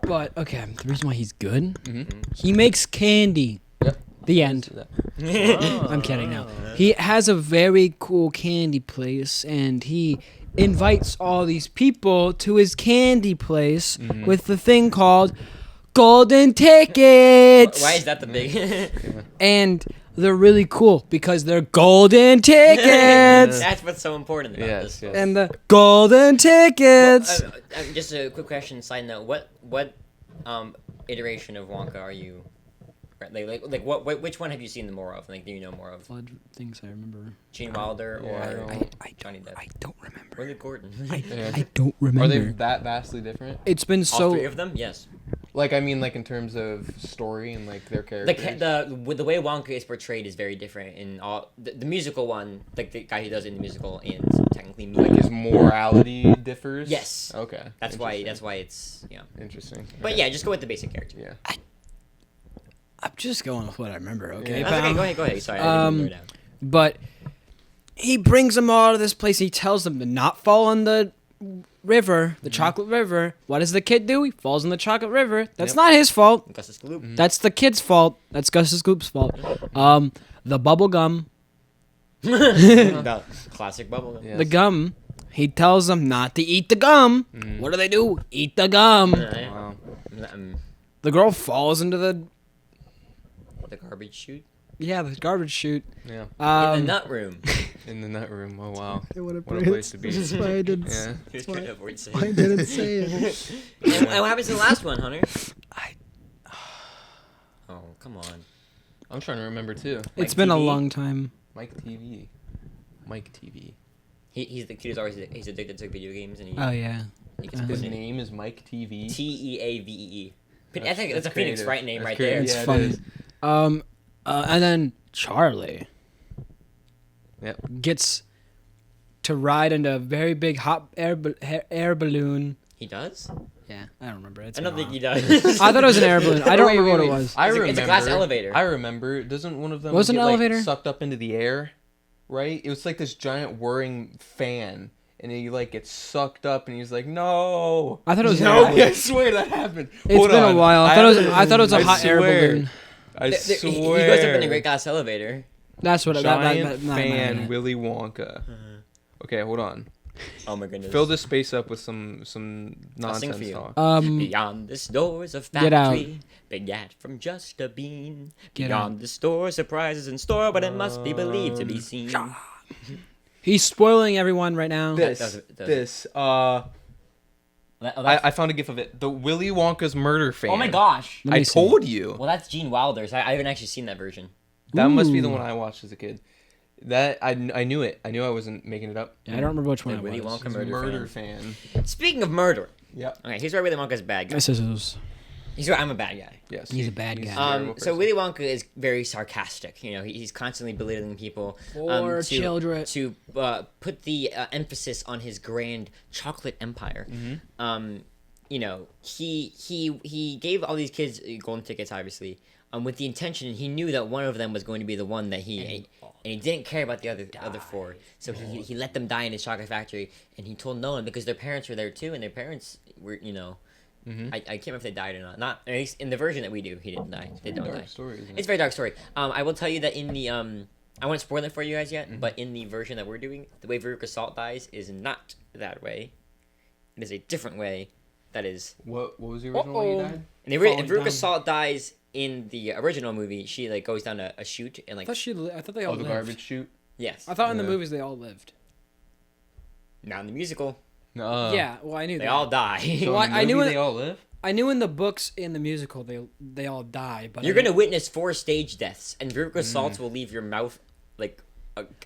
But okay, the reason why he's good, Mhm. he makes candy. Yep. The end. See that? I'm kidding now. He has a very cool candy place, and he invites all these people to his candy place with the thing called golden tickets. Why is that the big? And they're really cool because they're golden tickets. That's what's so important about Yes, this. yes. And the golden tickets. Just a quick question, side note. What iteration of Wonka are you? Like which one have you seen more of? Like, do you know more of? Blood things I remember. Gene Wilder Yeah, or I Johnny Depp? I don't remember. Willie Gordon. Yeah. I don't Are remember. they that vastly different? It's been All so. three of them? Yes. Like, I mean, like in terms of story and like their characters. The way Wonka is portrayed is very different in all the musical one, like the guy who does it in the musical and technically me. Like his morality differs. Yes. Okay. That's why Interesting. it's Interesting. But Okay. yeah, just go with the basic character. Yeah. I'm just going with what I remember. Okay. Yeah. That's okay. pal? Go ahead. Sorry, I didn't mean to go down. But he brings them all to this place. He tells them to not fall in the river, the chocolate river. What does the kid do? He falls in the chocolate river. That's Yep. not his fault. Gus Gloop. That's the kid's fault. That's Gus's Goop's fault. The bubble gum. The classic bubblegum. Yes. The gum. He tells them not to eat the gum. What do? Eat the gum. Wow. The girl falls into the The garbage chute the garbage chute. Yeah. in the nut room. In the nut room. Oh wow. What a place to be. That's why I didn't. Yeah. He was trying to avoid saying. I didn't say it. And what happens to the last one, Hunter? Oh, come on. I'm trying to remember too. It's Like been a TV? long time. Mike TV. Mike TV. He's the kid who's always he's addicted to video games and he. Oh yeah. He gets His put in name is Mike TV. Teavee. I think That's that's a Phoenix creative. Wright name That's right creative. there. It's Yeah, it funny. is. And then Charlie. Yep. Gets to ride into a very big hot air balloon. He does? Yeah, I don't remember. It's I don't been think a he while. does. I thought it was an air balloon. I don't Wait, remember wait, what wait. it was. I It's a remember. glass elevator. I remember. Doesn't one of them Was it get, an elevator? like, sucked up into the air? Right? It was like this giant whirring fan. And he like gets sucked up, and he's like, "No!" I thought it was no. an air- I swear that happened. It's Hold been on. a while. I thought it was a I hot air swear. balloon. I He swear. goes up in a great glass elevator. That's what Giant that fan Willy Wonka. Okay, hold on. Oh my goodness. Fill this space up with some I'll sing nonsense for you. talk. Beyond this door's a Get out. factory, begat from just a bean. Get Beyond this door, surprises in store, but it must be believed to be seen. He's spoiling everyone right now. This. I found a gif of it. The Willy Wonka's murder fan. Oh my gosh. Let me I see. told you. Well, that's Gene Wilder's. I haven't actually seen that version. That must be the Ooh. one I watched as a kid. That I knew it. I knew I wasn't making it up. Yeah, I don't remember which one The it Willy was. Wonka He's a murder murder fan. fan. Speaking of murder. Yep. Okay, here's where Willy Wonka's a bad guy. This is. He's where I'm a bad guy. Yes. He's a bad guy. a terrible So person. Willy Wonka is very sarcastic. You know, he's constantly belittling people. For children. To put the emphasis on his grand chocolate empire. Mm-hmm. You know, he gave all these kids golden tickets, obviously, with the intention. He knew that one of them was going to be the one that he ate, and he didn't care about the other four. So he let them die in his chocolate factory, and he told no one because their parents were there too, and their parents were, you know. Mm-hmm. I can't remember if they died or not. Not at least in the version that we do, he didn't die. They don't Dark die. story, isn't it? It's a very dark story. I will tell you that in the I won't spoil it for you guys yet, but in the version that we're doing, the way Veruca Salt dies is not that way. It is a different way. That is. What was the original way he died? And Falling Veruca down. Salt dies in the original movie. She like goes down a chute and like. I thought they all Oh, the lived. garbage chute. Yes. I thought in the Yeah. movies they all lived. Not in the musical. No. Yeah, well I knew They that. all die. So Well, in the I knew movie it- they all live. I knew in the books in the musical they all die, but You're I- gonna witness 4 stage deaths, and Veruca Salt will leave your mouth like.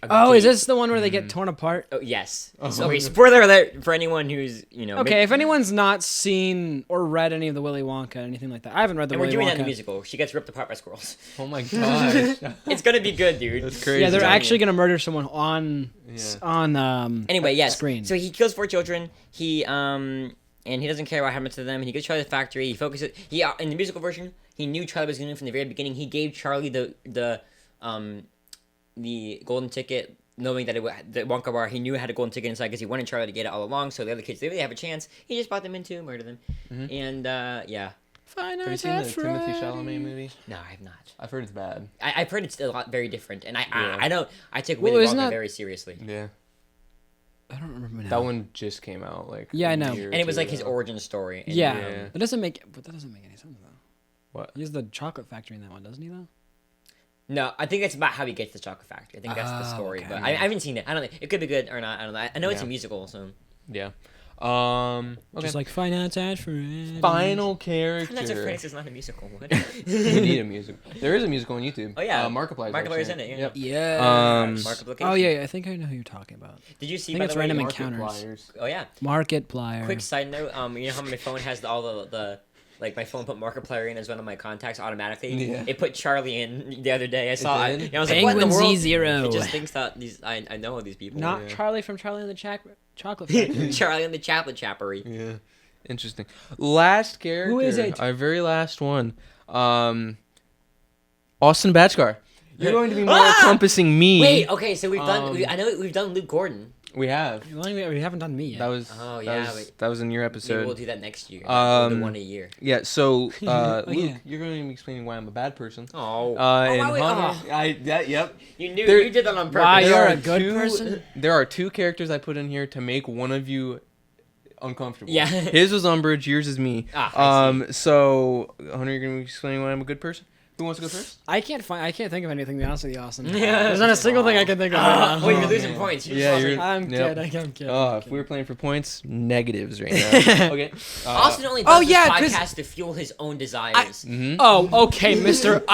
Oh, is gape. this the one where they get torn apart? Oh yes. Oh, So, my okay, God. spoiler alert for anyone who's Okay, if anyone's not seen or read any of the Willy Wonka, anything like that, I haven't read the And we're Willy doing Wonka. that in the musical. She gets ripped apart by squirrels. Oh my gosh. It's gonna be good, dude. That's crazy. Yeah, they're telling actually you. gonna murder someone on Anyway, yes. screen. So he kills 4 children. He and he doesn't care what happens to them. And he goes to Charlie the factory. He focuses. He in the musical version, he knew Charlie was going to from the very beginning. He gave Charlie the golden ticket, knowing that the Wonka bar. He knew it had a golden ticket inside because he wanted Charlie to get it all along. So the other kids, they really have a chance. He just brought them in to murder them. And yeah. Have you seen the Timothy Chalamet movie? No, I have not. I've heard it's bad. I've heard it's a lot very different, and Yeah. I know I take Well, Willy isn't Wonka that- very seriously. Yeah. I don't remember now. That one just came out like. Yeah, I a know. year or And it was two like his ago. origin story. And, Yeah, Yeah. that doesn't make any sense though. What? He has the chocolate factory in that one, doesn't he though? No, I think that's about how he gets the chocolate factory. I think that's the Oh, story, okay. but I haven't seen it. I don't know. It could be good or not. I don't know. I know it's a Yeah. musical, so. Yeah. Okay. Just like finance ad for Final Finance of character. France is not a musical. What? We need a music. There is a musical on YouTube. Oh, yeah. Markiplier's Markiplier's actually in it, yeah. Yep. Yeah. Multiplication. Oh yeah, I think I know who you're talking about. Did you see? I think By it's the way, random Mark- encounters. Oh yeah. Markiplier. Quick side note. You know how my phone has all the like my phone put Markiplier in as one of my contacts automatically. Yeah. It put Charlie in the other day. I saw it. did? And I was like, what in the Penguin world? Z0. It just thinks that these I know these people. Not Yeah. Charlie from Charlie and the Chocolate Factory. Charlie and the Chaplin Chapery. Yeah. Interesting. Last character. Who is it? Our very last one. Austin Batchcar. You're going to be more encompassing me. Wait, okay, so we've done. Um, I know we've done Luke Gordon. We have. We haven't done me yet. That was. Oh, that yeah, was, wait. that was in your Maybe episode. we'll do that next year. We'll do one a year. Yeah. So, Luke, yeah. you're going to be explaining why I'm a bad person. Oh. And wow, wait, Hunter, yep. You knew There- you did that on purpose. Wow, There you're are a good person? There are 2 characters I put in here to make one of you uncomfortable. Yeah. His was Umbridge, yours is me. Ah, I So, Hunter, you're going to be explaining why I'm a good person? Who wants to go first? I can't think of anything. To be honest with you, Austin. Yeah. There's not a single thing I can think of. Oh, you're losing points. Yeah, you're. I'm Yep. kidding. I'm kidding. Oh, if we were playing for points, negatives right now. Okay. Austin only does yeah, this 'cause- podcast to fuel his own desires. Oh, okay, Mister.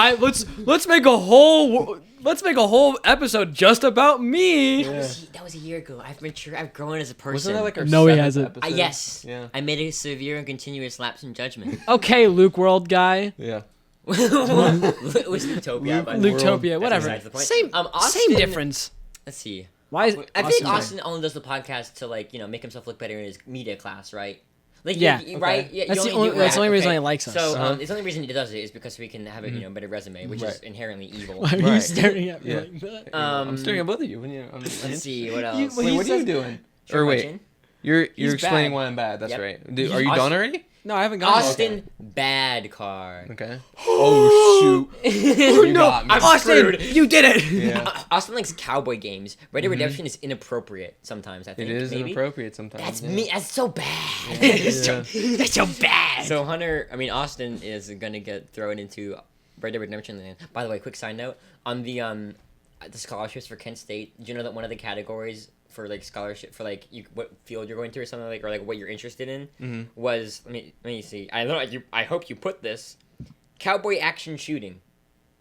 Let's make a whole episode just about me. Yeah. That was a year ago. I've matured. I've grown as a person. Wasn't that like our No, he 7th hasn't. episode? Yes. Yeah. I made a severe and continuous lapse in judgment. Okay, Luke World guy. Yeah. It was Utopia. But Luke'topia, that's whatever. besides the point. Same Austin, difference. Let's see. Why is I think Austin- Austin only does the podcast to make himself look better in his media class, right? Like Yeah. right. Okay. Yeah, That's you the only only- do that's the only that, reason okay? he likes us. So Uh-huh. it's the only reason he does it is because we can have a better resume, which is inherently evil. Why are you Right. staring at me Yeah. like that? I'm staring at both of you. Let's see what else. You- Wait, what are you says- doing? Sure, Or wait, Martin? you're He's explaining bad. why I'm bad. That's Yep. right. Are you done already? No, I haven't gone. Austin bad car. Okay. Oh shoot! You got me. I'm Austin, screwed. you did it. Yeah. Austin likes cowboy games. Red Dead Redemption is inappropriate sometimes. I think It is maybe. inappropriate sometimes. That's yeah. me. That's so bad. Yeah. That's so bad. So Austin is gonna get thrown into Red Dead Redemption land. By the way, quick side note on the scholarships for Kent State. Do you know that one of the categories for scholarship for what field you're going to or something or what you're interested in was let me see. I hope you put this cowboy action shooting.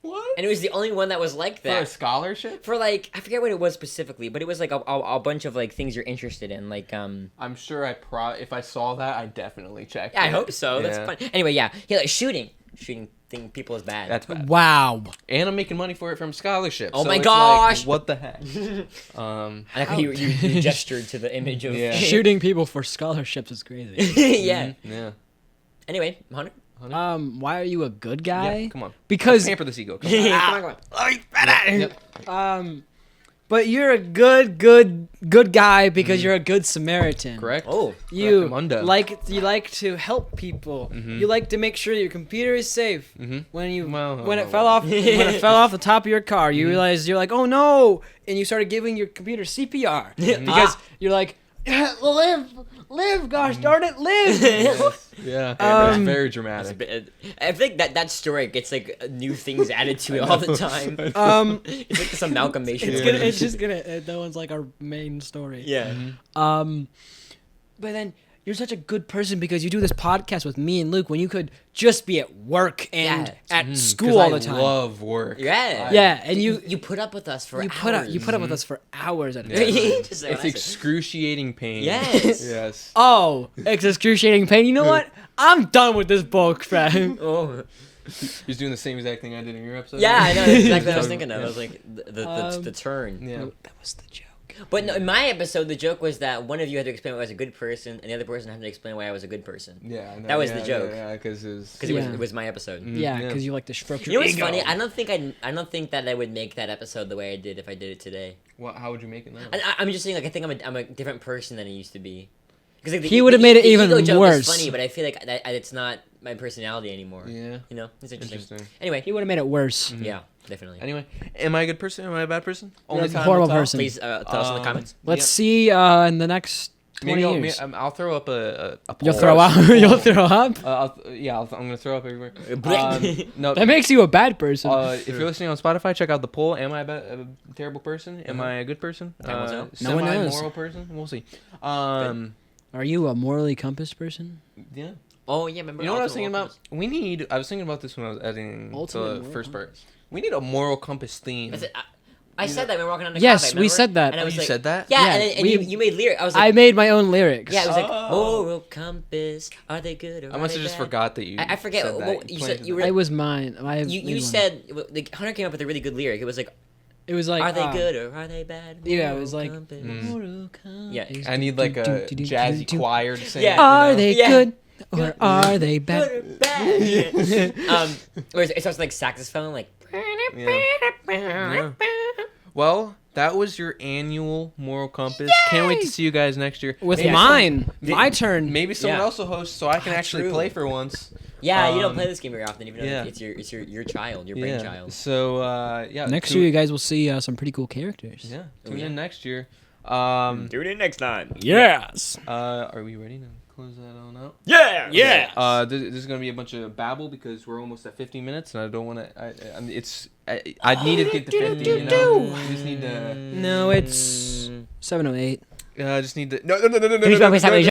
What? And it was the only one that was like For a that. scholarship? For I forget what it was specifically, but it was a bunch of things you're interested in, I'm sure if I saw that, I definitely checked. I it. hope so. Yeah. That's fun. Anyway, yeah, shooting people is bad. That's bad. Wow. And I'm making money for it from scholarships. Oh so my it's gosh! what the heck? I like how you gestured to the image of Yeah. Shooting people for scholarships is crazy. yeah. Yeah. Anyway, Hunter. Why are you a good guy? Yeah, come on. Because Pamper the seagull. Come on. Come on. Yep. but you're a good guy because you're a good Samaritan. Correct. Oh. You Correctamundo. like to help people. You like to make sure your computer is safe. When it fell off the top of your car, you realized you're like, oh no, and you started giving your computer CPR because you're like, live, gosh darn it, live. Yeah. Um, it's very dramatic. I think that story gets new things added to it all the time. It's like this amalgamation. It's just gonna. That one's like our main story. Yeah. But then you're such a good person because you do this podcast with me and Luke when you could just be at work and at school all the time. I love work. Yeah. Yeah, and you put up with us for you hours. put up with us for hours at a time. Just It's excruciating pain. Yes. Yes. Oh, it's excruciating pain. You know what? I'm done with this book, fam. Oh. He's doing the same exact thing I did in your episode. Yeah, I know. That's exactly what I was thinking of. I was like, the turn. Yeah. That was the joke. But no, in my episode, the joke was that one of you had to explain why I was a good person, and the other person had to explain why I was a good person. Yeah. I know. That was the Yeah, joke. Yeah, because Yeah. It was my episode. Yeah, yeah. because you like to stroke You your know what's ego. funny? I don't think that I would make that episode the way I did if I did it today. How would you make it now? I'm just saying, I think I'm a different person than I used to be. Because He would've made it even ego joke worse. is funny, but I feel like it's not my personality anymore. Yeah. You know, it's interesting. Interesting. Anyway, He would have made it worse. yeah, definitely. Anyway, am I a good person? Am I a bad person? You're a time horrible will tell. person. Please tell us in the comments. Let's Yep. see in the next 20 Maybe years. I'll throw up a poll. You'll throw out. You'll throw up. I'm gonna throw up everywhere. Blech. No. That makes you a bad person. If you're listening on Spotify, check out the poll. Am I a terrible person? Am I a good person? Time will tell. No one knows. Semi-moral person? We'll see. Are you a morally compass person? Yeah. Oh yeah, remember? You know what I was Ultimate thinking Warcraft? about? I was thinking about this when I was editing Ultimate the moral first part. We need a moral compass theme. That's it. I said that when we were walking down the Yes, cafe, we remember? said that. And I Oh, was you like, said that? Yeah, Yeah, and we- you made lyrics. I was I like, made my own lyrics. yeah, it was like, Oh. moral compass, are they good or I must have just forgot that you. I forget said what that. you planned said. You that. were It was mine. you said Hunter came up with a really good lyric. It was like, It was like. are they good or are they bad? Yeah, it Moral was like. compass. Yeah. I need like a jazzy choir to sing. Yeah. it, you Are know? they Yeah. good or are they Good bad? or bad? Or it starts like saxophone, like. Yeah. Well, that was your annual moral compass. Can't wait to see you guys next year. With Maybe mine, some- my turn. Maybe someone Yeah. else will host, so I can actually true. play for once. Yeah, you don't play this game very often, even though yeah. it's your child, your Yeah. brainchild. So yeah. Next tune- year, you guys will see some pretty cool characters. Yeah. Oh, Tune yeah. in next year. Tune in next time. Yes. Are we ready now? close that on out. Yeah. This is gonna be a bunch of babble because we're almost at 50 minutes, and I don't want to. I mean, I need to get to 50. You know, I just need to. No, it's 7:08. I just need to. No. Finish my